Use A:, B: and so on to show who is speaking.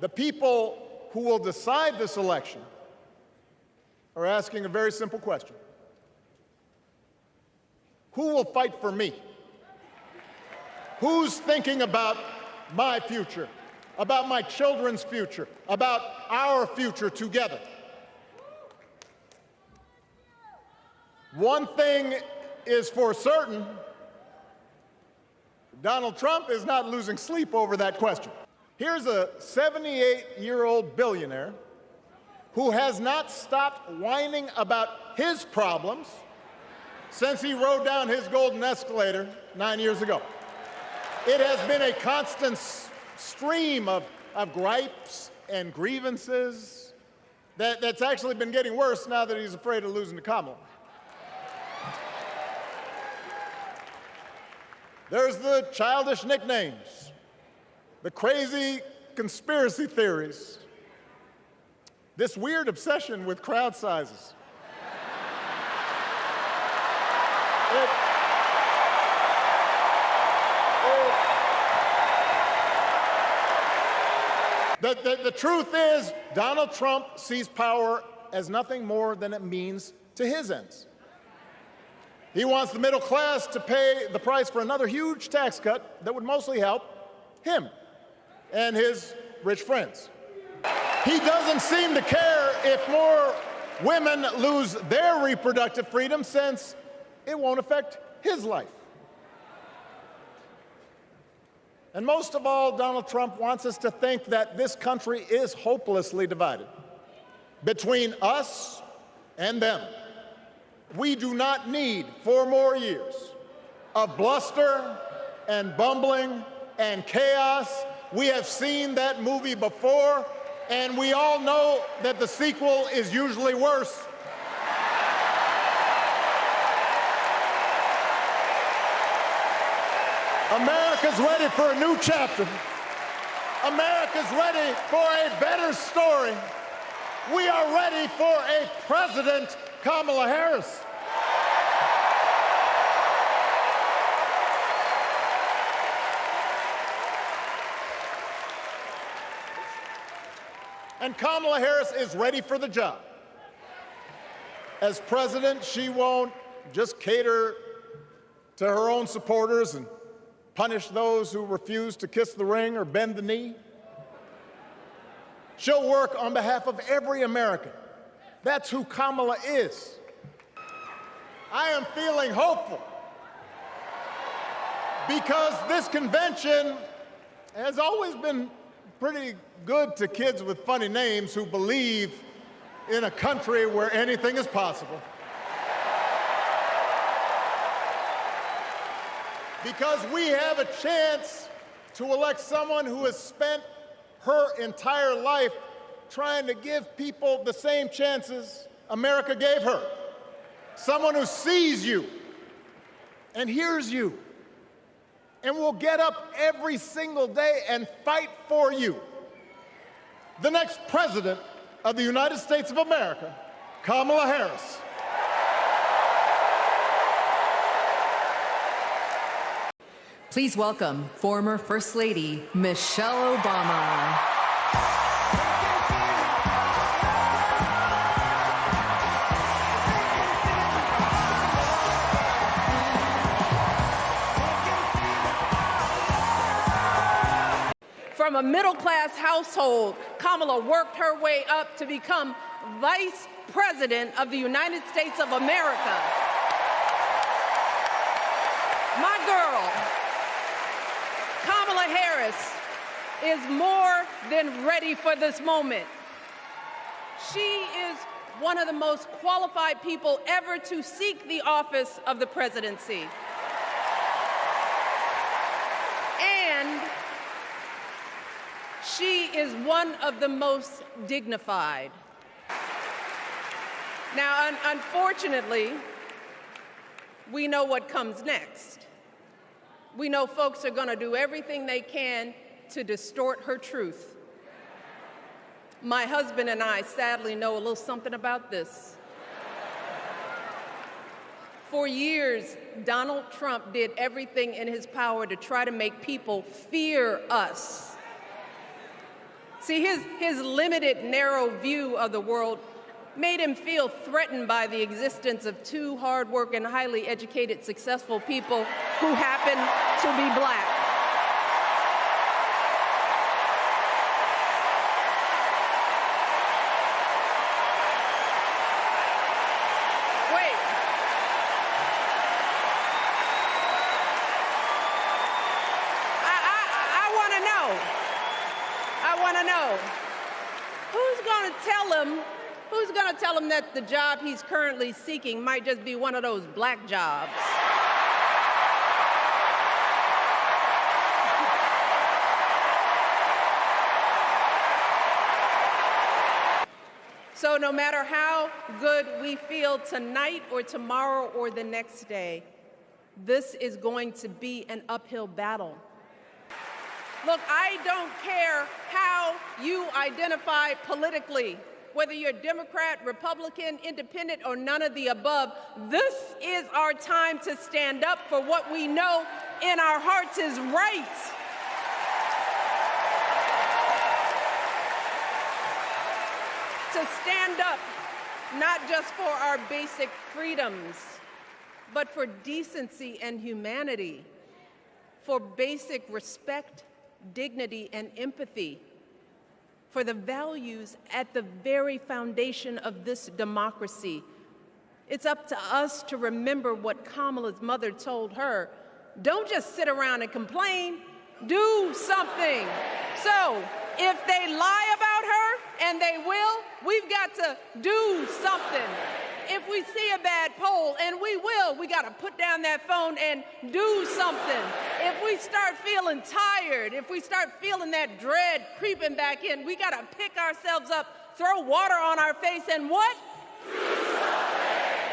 A: The people who will decide this election are asking a very simple question. Who will fight for me? Who's thinking about my future, about my children's future, about our future together? One thing is for certain, Donald Trump is not losing sleep over that question. Here's a 78-year-old billionaire who has not stopped whining about his problems since he rode down his golden escalator 9 years ago. It has been a constant stream of gripes and grievances that's actually been getting worse now that he's afraid of losing to Kamala. There's the childish nicknames, the crazy conspiracy theories, this weird obsession with crowd sizes. The truth is, Donald Trump sees power as nothing more than it means to his ends. He wants the middle class to pay the price for another huge tax cut that would mostly help him and his rich friends. He doesn't seem to care if more women lose their reproductive freedom, since it won't affect his life. And most of all, Donald Trump wants us to think that this country is hopelessly divided between us and them. We do not need 4 more years of bluster and bumbling and chaos. We have seen that movie before, and we all know that the sequel is usually worse. America's ready for a new chapter. America's ready for a better story. We are ready for a President Kamala Harris. And Kamala Harris is ready for the job. As president, she won't just cater to her own supporters and punish those who refuse to kiss the ring or bend the knee. She'll work on behalf of every American. That's who Kamala is. I am feeling hopeful because this convention has always been pretty good to kids with funny names who believe in a country where anything is possible. Because we have a chance to elect someone who has spent her entire life trying to give people the same chances America gave her. Someone who sees you and hears you and will get up every single day and fight for you. The next president of the United States of America, Kamala Harris.
B: Please welcome former First Lady Michelle Obama.
C: From a middle-class household, Kamala worked her way up to become Vice President of the United States of America. My girl, Kamala Harris, is more than ready for this moment. She is one of the most qualified people ever to seek the office of the presidency. And she is one of the most dignified. Now, unfortunately, we know what comes next. We know folks are going to do everything they can to distort her truth. My husband and I sadly know a little something about this. For years, Donald Trump did everything in his power to try to make people fear us. See, his limited, narrow view of the world made him feel threatened by the existence of two hard-working, highly educated, successful people who happen to be black. Who's going to tell him that the job he's currently seeking might just be one of those black jobs? So no matter how good we feel tonight or tomorrow or the next day, this is going to be an uphill battle. Look, I don't care how you identify politically, whether you're Democrat, Republican, Independent, or none of the above. This is our time to stand up for what we know in our hearts is right. To stand up not just for our basic freedoms, but for decency and humanity, for basic respect, dignity, and empathy, for the values at the very foundation of this democracy. It's up to us to remember what Kamala's mother told her. Don't just sit around and complain, do something. So if they lie about her, and they will, we've got to do something. If we see a bad poll, and we will, we got to put down that phone and do something. If we start feeling tired, if we start feeling that dread creeping back in, we got to pick ourselves up, throw water on our face, and what?